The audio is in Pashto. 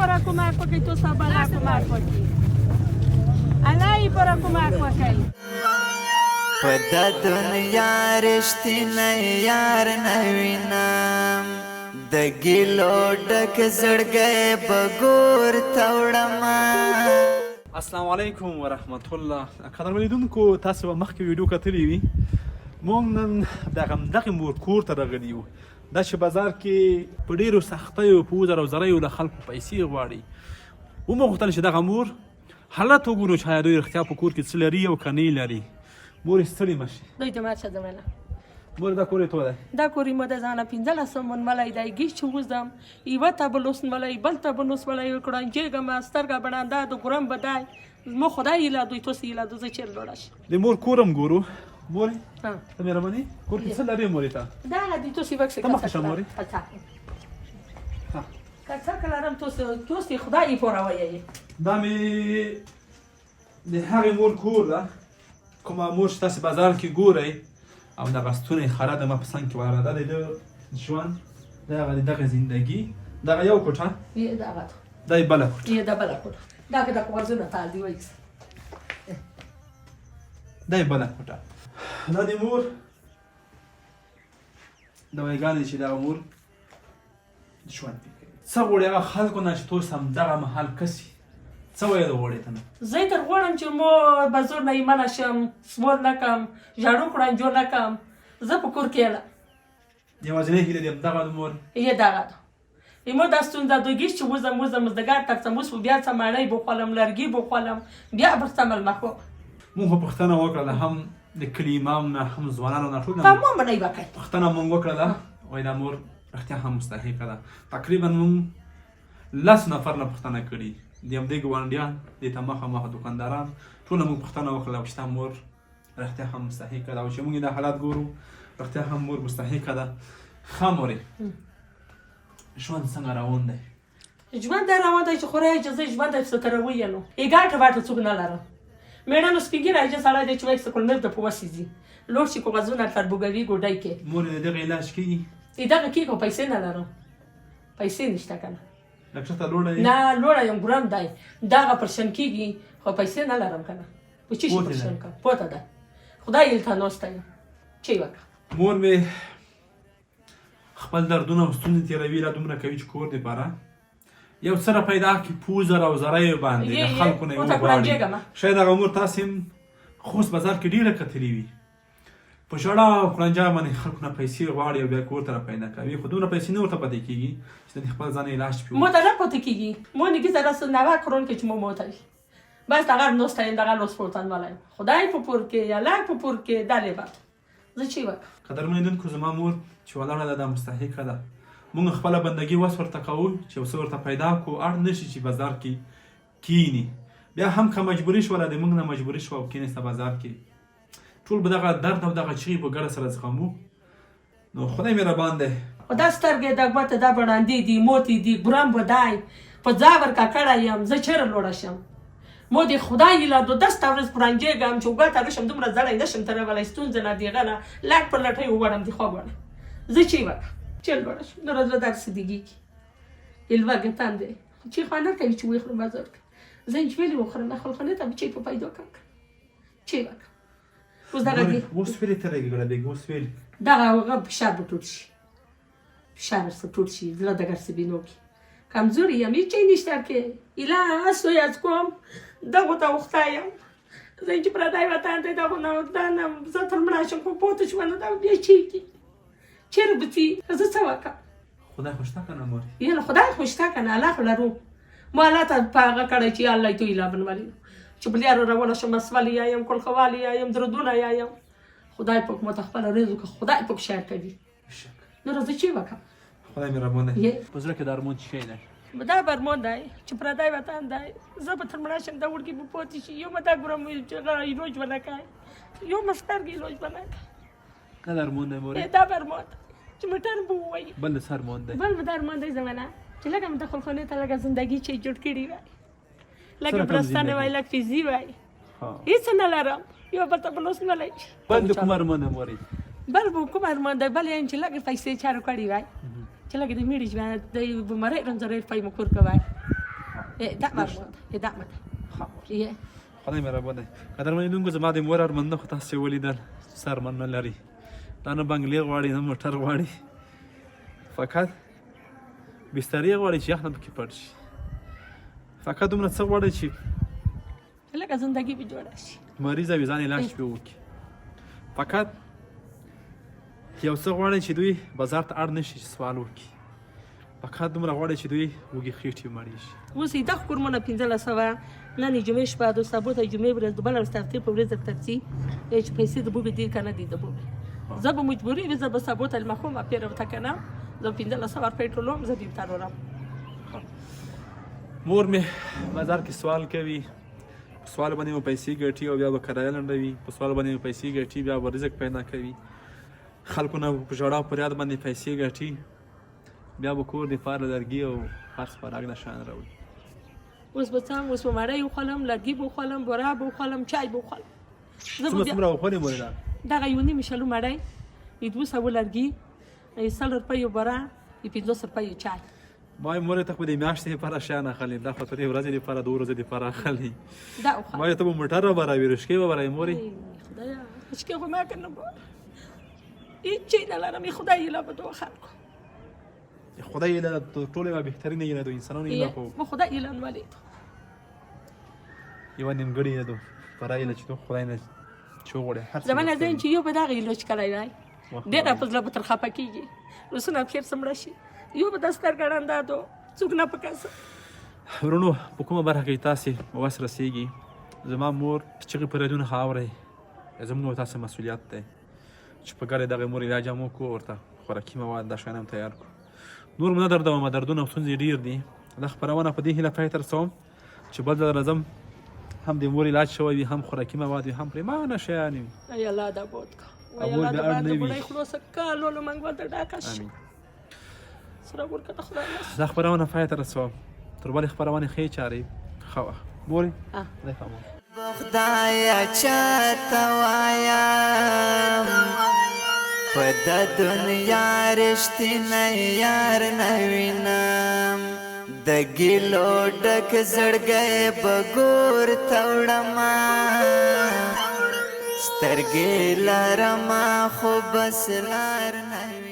برا کمک وکړي تو سبا کمک وکړي الله یې برا کمک وکړي په د دنیا رښتینی یار نه وینم د ګیلو ډک زړګی به ګور ته وړمه. السلام علیکم ورحمت الله. قدرمن لیدونکو تاسو به مخکې ویډیو کتلی وي. موږ نن د همدغې مور کور ته راغلي یو. دا چې بازار کې په ډېرو سختیو په وزر او زریو له خلکو پیسې غواړي. ومو غوښتل چې دغه مور حالت وګورو چې آیا دوی رښتیا په کور کې څه لري او که نه لري. مور یې ستړې مه شي. دوی ته مات شه د منه مور دا کور یې تو دی؟ دا کور یې مو د ځانه 15 من ملی دی ګیش چې وزدم یوه ته به لوس ملی بل ته به نوس ملی کړنجېږم سترګه بڼنده د ګورم به دی مو خدای یله دوی توس یله دو زه چېر لوړه شي د مور کورم ګورو. مورې ها ته مهرباني کور کې څه لرې مورې ته؟ دا دی توس یې وکسې ته مخکې شه مورې. که څه که لرم توس یې خدای یې پوروی یې دا مې د هغې مور کور ده کومه مور چې تاسې بازار کې ګورئ او دغه ستونی خره د ما په څنګ کې ولاړه ده د ده ژوند د هغه د دغه زندګي دغه یو کوټه یې دغه دا یې بله کوټه یې د بله کوټه دا که د کاغذونه تال دی وایي دا یې بله کوټه. دا د مور دوایګانې چې دغه مور ژوند پرې کوي. څه غواړي هغه خلکو نه چې توس همدغه مهال کسي څه ویل غواړې ته نه؟ زه یې تر غواړم چې مو به زور نه یې منع شم سمور نه کړم ژاړو کړنجو نه کړم زه په کور کې یم یوازینۍ هیله دې همدغه د مور یې دغه ده مو دا ستونزه دوی چې وزم مزدګار تر څموس بیا څه ماڼۍ بخولم لرګي بخولم بیا به څه ملمه کوم. مونږ خو پوښتنه وکړله هم د کلي امام نه هم ځوانانو نه ټول په مو منۍ وکړئ پوښتنه مونږ وکړله وایي دا مور رښتیا هم مستحقه ده. تقریبا مونږ 10 نفر نه پوښتنه کړي د همدې ګاونډیان دې ته مخامخ دوکانداران ټوله مونږ پوښتنه وکړله چې دا مور رښتیا هم مستحقه ده او چې مونږ دا حالات ګورو رښتیا هم مور مستحقه ده. ښه مورې ژوند څنګه روان دی؟ ژوند دا روان دی چې خورای اجازه ژوند دی څه تروي نو یې ګاټه واټه څوک نه لرم میړانو سپین ږیری اجازه سړی دی چې وایي څه کول د په وسیزي لوړ شي کاغذونه تربوګوي ګوډۍ کې مورې د دغه علاج کېږي؟ دغه کېږي خو پیسې نه لرم پیسې نشته که نه ډاکټر ته لوړه یې؟ نه لوړه یم ګرم دی دغه پرشن کېږي خو پیسې نه لرم که نه په چی شي پرشن کړم پوته ده خدای یې ته ناسته یم چې یې وکړه. مور مې خپل دردونه او ستونزې تېروي لا دومره کوي چې کور دپاره یو څه پیدا کړي په وزر او زریو باندې د خلکو نه یې وغواړي. شاید هغه مور تاسې هم خوست بازار کې ډېره کتلي وي په ژړا او کړنجا باندې خلکو نه پیسې غواړي او بیا کور ته راپیدا کوي خو دومره پیسې نه ورته پاتې کېږي چې د خپل ځان علاج پرې مو ته نه پاتې کېږي مو نږدې زره 90 کرون کې چې مو موته وي بس دغه نوسته یم دغه لوس پورتن والا یم خدای په پور کې یا الله په پور کې دا لبات زه چې وکړم. قدرمن لیدونکو زما مور چې ولاړه ده دا مستحقه ده. موږ خپله بندګي وس ورته کوو چې یو څه ورته پیدا کړو اړ نه شي چې بازار کې کینی بیا هم که مجبوري شوله د موږ نه مجبوري شوه او کینېسته بازار کې ټول به دغه درد او دغه چغې په ګډه سره زغمو. نو خدای مهربان دی. خو دا سترګې د ګوته دا بړاندې دي موتې دي ګرم به دی په ځابر ککړی یم زه چېرې لوړه شم مو د خدای له دو 10 ورځ پرانجېږم چې اوږه ته رشم دومره زړی نه شم ترولی ستونزه نه دې غله لټ پر لټۍ وغواړم د خوا غواړم زه چې وکړم چېر لوړه شم نو زړه درسې دیږي الوږې تندې چې خوا نه کوي چې وخورم بازار کې زه انجمېلې وخورم خلخانې ته به چې په پیدا کړم چې وکړم اوس دغه دي اوس ویلې ته راګړه بیګ اوس ویل دغه هغه فشار به ټوټ شي فشار ورسره ټوټ شي زړه دګر سبینو کې کمزوري یم هېڅ شی نشته کې اله سوی از کوم دغو ته وخته یم زه چې پردی وطن دی دغو نه وطنم زه تر مړه شم خو پوته شوه نو دغه بیا چېږي چېرې به ځي زه څه وکړم خدای خو شته که نه مورې؟ یله خدای خو شته که نه الله خو لرو ما الله ته په هغه کړی چې الله یې تو اله بنولي چې بلیارو روانه شم مسولې یایم کلخوالې یایم درودونه یایم خدای پاک ماته خپله رزق خدای پاک شیر کوي نو راځه چې وکړم. خدای مهربان دی. په زړه کې د ارمان څه شی دی؟ دا برمان دی چې پردی وطن دی زه به تر مړه شم دا وړکي به پاتې شي یو به دا ګورم چې علاج به نه کوي یو به سترګې علاج به نه کوي دا د ارمان دی مورې؟ دا برمان دی چې موټر به ووایي بل د څه ارمان دی؟ بل به دا ارمان دی زمانه چې لکه مې دخلخانې ته لکه زندګي چې جوړ کړي وای لکه برستانه وای لکه فیزي وای هېڅ نه لرم یو بل ته بلوس نه لای بل د کوم ارمان دی مورې؟ بل به کوم ارمان دی بل یم چې لکه پیسې چارو کړي وای چې لکه د میړي ژوند د بیمارۍ رنځورۍ پای مو کور کوي دعمه خدای مهربانه قدرمنو زما د مور ارمانونه خو تاسو ولیدل څه ارمان نه لري دا نه بنګلې غواړي نه موټر غواړي فقط بسترې غواړي چې یخ نه پکې پټ شي فقط دومره څه غواړي چې لکه زندگی به جوړه شي مریضه وي ځان علاج پرې وکړي فقط یو څه غواړي چې دوی بازار ته اړ نه شي سوال وکړي فقط دومره غواړي چې دوی وږي خېټې مړې شي اوس یې دغه کورمونه 1500 نن یې جمعې شپه د سبو ته جمعې ورځ د بله ورځ تفتیر په ورځ ترڅي چې پیسې د بوبې دي که نه دي د بوبې زه به مجبوري وي زه به سبو ته المخوم پیره ورته که نه زه 1500 پېټرول هم زه دې ته راوړم مور مې بازار کې سوال کوي په سوال باندې مو پیسې ګټي او بیا به کرایه لنډوي په سوال باندې مو پیسې ګټي بیا به رزق پیدا کوي خلکو نه په ژړا او فریاد باندې پیسې ګټي بیا به کور دپاره لرګي او هر څه پراګ نه شیان راوړي اوس به څه اوس به مړۍ وخورم لرګي به وخورم بوره به وخورم چای به وخورم څومره وخورې مورې دا دغه 1.5 شلو مړۍ 200 لرګي 100 روپۍ بوره 500 روپۍ چای ما یې مورې ته خو د میاشتې لپاره شیان اخلي دا خو ته د ورځې لپاره د ورځې لپاره اخلي دا وخورم ما یې ته به موټر راباروي رشکې به برایې مورې خدایا رشکې خو ما که نه هیڅ شی نه لرم خدای ایله به دو خلکو خدای ایله ټول یوه بهترینه ایله دو انسانانو ایله خو ما خدای ایله ولید یوه نیمګړې ایله دو فرا ایله چې تو خدای نه چې وغواړي هر څه زما نظر چې یو به دغه ایله چې کلی وای ډېره په زړه به تر خفه کېږي روسونه بخیر څه مړه شي یو به دستر ګړنده دو څوک نه پکاسه ورونو په کومه برخه کې تاسې وس رسیږي زما مور چغې په ریدونه اورئ زموږ او تاسو مسؤلیت دی چې په ګډه دغه مور علاج هم وکړو ورته خوراکي مواد دا شیان هم تیار کړو نور مو نه دردومه دردونه او ستونزې ډېر دي دا خپرونه په دې هیله پای ته رسوم چې بل ځل راځم هم د مور علاج شوی وي هم خوراکي مواد وي هم پرېمانه شیان وي ای الله دا بود کا ای الله دا باندې بډای خلاص کالو له منګ ولته ډاکش سره ورکه خدای نس دا خپرونه پای ته رسوم تر بلې خپرونې ښې چارې ښه وه مورې خدای پامان خدایا چاته وایم په د دنیا رښتینی یار نه وینم د ګیلو ډک زړګی به ګور ته وړمه سترګې لرمه خو بس لار نه